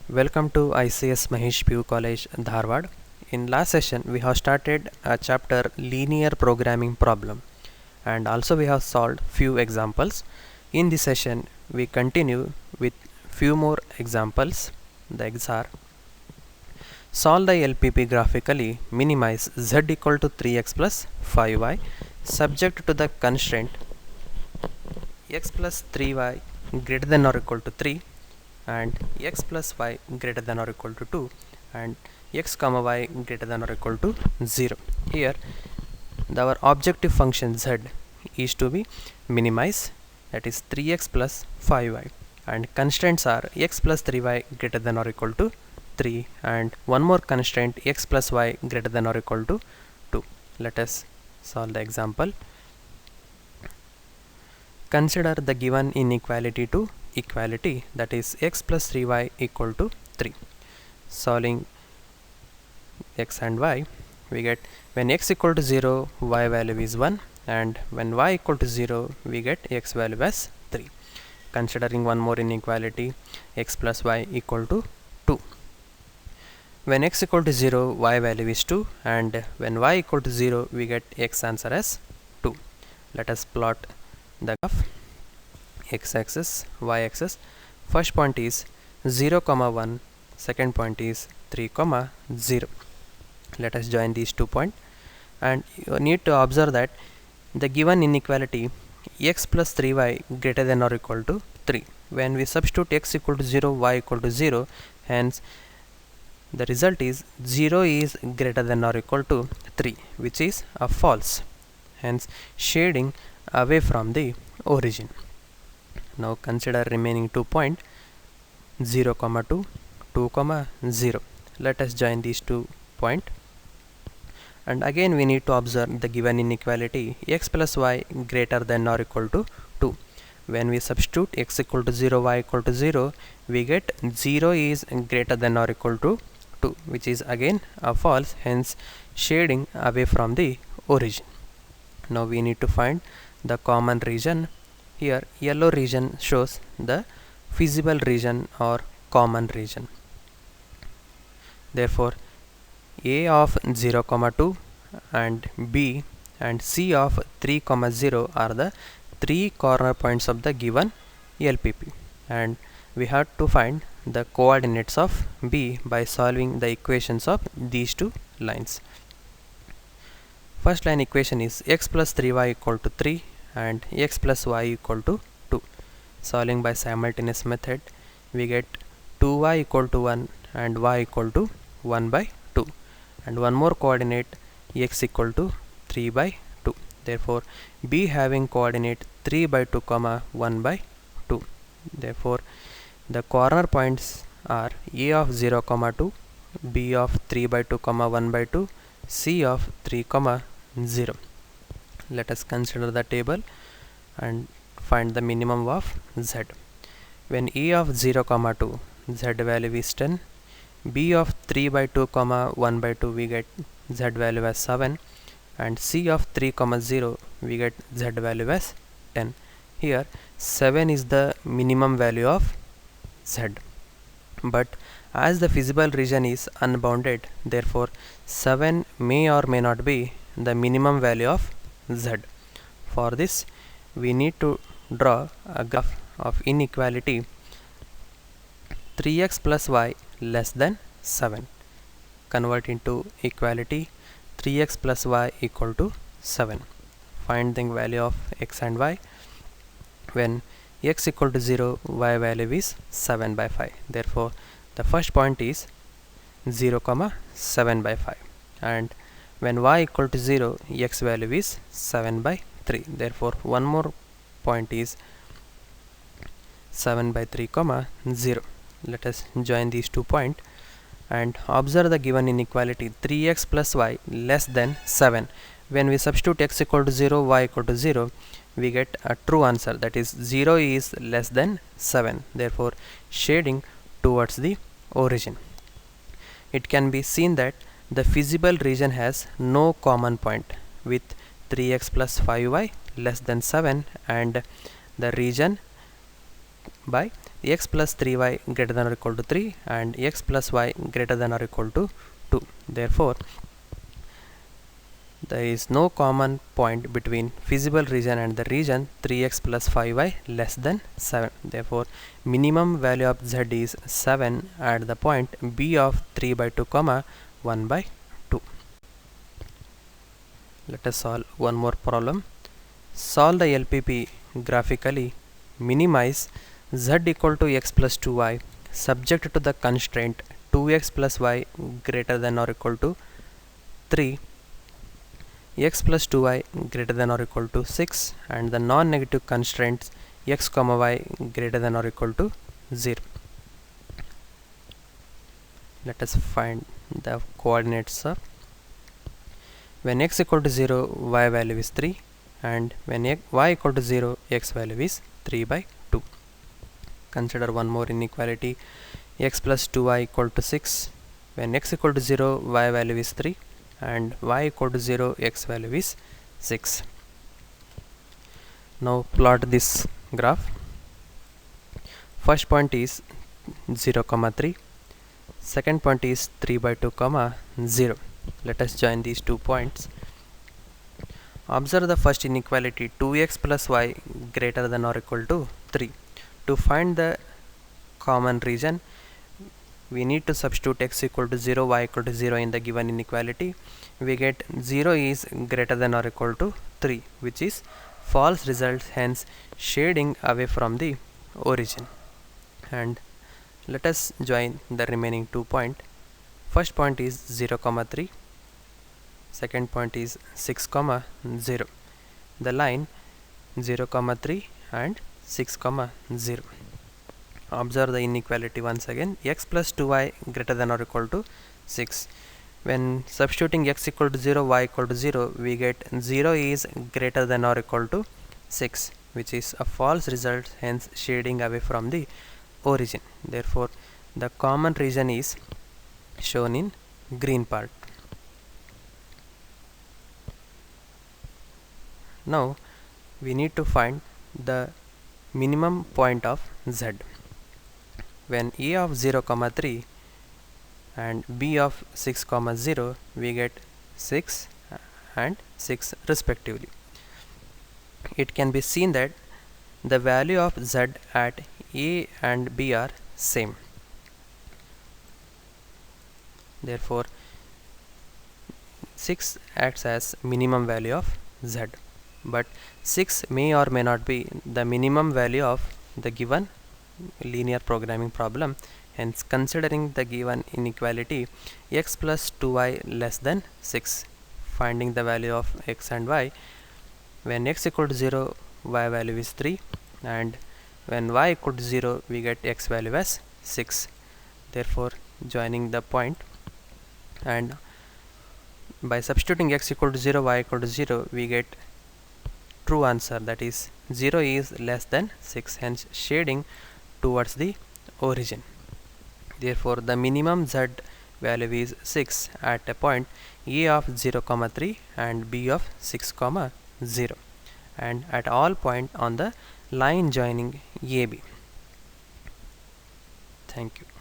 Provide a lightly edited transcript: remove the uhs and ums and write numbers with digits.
Welcome to ICS Mahesh PU College, Dharwad. In last session, we have started a chapter linear programming problem, and also we have solved few examples. In this session, we continue with few more examples. The examples are: solve the LPP graphically, minimize z equal to 3x plus 5y subject to the constraint x plus 3y greater than or equal to 3 and x plus y greater than or equal to 2 and x comma y greater than or equal to 0. Here our objective function z is to be minimize, that is 3x plus 5y, and constraints are x plus 3y greater than or equal to 3 and one more constraint x plus y greater than or equal to 2. Let us solve the example. Consider the given inequality to equality, that is x plus 3y equal to 3. Solving x and y, we get when x equal to 0, y value is 1, and when y equal to 0, we get x value as 3. Considering one more inequality, x plus y equal to 2. When x equal to 0, y value is 2, and when y equal to 0, we get x answer as 2. Let us plot the graph. X-axis, y-axis. First point is 0, 1. Second point is 3, 0. Let us join these 2 points, and you need to observe that the given inequality x plus 3y greater than or equal to 3. When we substitute x equal to 0, y equal to 0, hence the result is 0 is greater than or equal to 3, which is a false, hence shading away from the origin. Now consider remaining 2 points 0, 2, 2, 0. Let us join these 2 points, and again we need to observe the given inequality x plus y greater than or equal to 2. When we substitute x equal to 0, y equal to 0, we get 0 is greater than or equal to 2, which is again a false, hence shading away from the origin. Now we need to find the common region. Here yellow region shows the feasible region or common region. Therefore a of 0, 2 and b and c of 3, 0 are the 3 corner points of the given LPP, and we have to find the coordinates of b by solving the equations of these two lines. First line equation is x plus 3y equal to 3 and x plus y equal to 2. Solving by simultaneous method, we get 2y equal to 1 and y equal to 1 by 2, and one more coordinate x equal to 3 by 2. Therefore b having coordinate 3 by 2, 1 by 2. Therefore the corner points are a of 0, 2, b of 3 by 2, 1 by 2, c of 3, 0. Let us consider the table and find the minimum of z. When a of 0, 2, z value is 10, b of 3 by 2, 1 by 2, we get z value as 7, and c of 3, 0, we get z value as 10. Here 7 is the minimum value of z, but as the feasible region is unbounded, therefore 7 may or may not be the minimum value of z. For this we need to draw a graph of inequality 3x plus y less than 7. Convert into equality 3x plus y equal to 7. Find the value of x and y. When x equal to 0, y value is 7 by 5. Therefore the first point is 0, 7 by 5, and when y equal to 0, x value is 7 by 3. Therefore one more point is 7 by 3, 0. Let us join these 2 points and observe the given inequality 3x plus y less than 7. When we substitute x equal to 0, y equal to 0, we get a true answer, that is 0 is less than 7. Therefore shading towards the origin. It can be seen that the feasible region has no common point with 3x plus 5y less than 7 and the region by x plus 3y greater than or equal to 3 and x plus y greater than or equal to 2. Therefore, there is no common point between feasible region and the region 3x plus 5y less than 7. Therefore, minimum value of z is 7 at the point b of 3 by 2 comma 1 by 2. Let us solve one more problem. Solve the LPP graphically. Minimize z equal to x plus 2y subject to the constraint 2x plus y greater than or equal to 3, x plus 2y greater than or equal to 6 and the non-negative constraints x comma y greater than or equal to 0. Let us find the coordinates of when x equal to 0 y value is 3 and when y equal to 0 x value is 3 by 2. Consider one more inequality, x plus 2y equal to 6. When x equal to 0 y value is 3 and y equal to 0 x value is 6. Now plot this graph. First point is 0 comma 3, second point is 3 by 2 comma 0. Let us join these 2 points. Observe the first inequality 2x plus y greater than or equal to 3. To find the common region, we need to substitute x equal to 0, y equal to 0 in the given inequality. We get 0 is greater than or equal to 3, which is false result, hence shading away from the origin. And let us join the remaining 2 points. First point is 0 comma 3, second point is 6 comma 0. The line 0 comma 3 and 6 comma 0. Observe the inequality once again, x plus 2y greater than or equal to 6. When substituting x equal to 0, y equal to 0, we get 0 is greater than or equal to 6, which is a false result, hence shading away from the origin. Therefore, the common region is shown in green part. Now we need to find the minimum point of z. When a of 0 comma 3 and b of 6 comma 0, we get 6 and 6 respectively. It can be seen that the value of z at a and b are same. Therefore, 6 acts as minimum value of z, but 6 may or may not be the minimum value of the given linear programming problem. Hence, considering the given inequality x plus 2y less than 6, finding the value of x and y. When x equal to 0, y value is 3 and when y equal to 0, we get x value as 6. Therefore, joining the point and by substituting x equal to 0, y equal to 0, we get true answer, that is 0 is less than 6, hence shading towards the origin. Therefore, the minimum z value is 6 at a point a of 0 comma 3 and b of 6 comma 0 and at all point on the line joining AB. Thank you.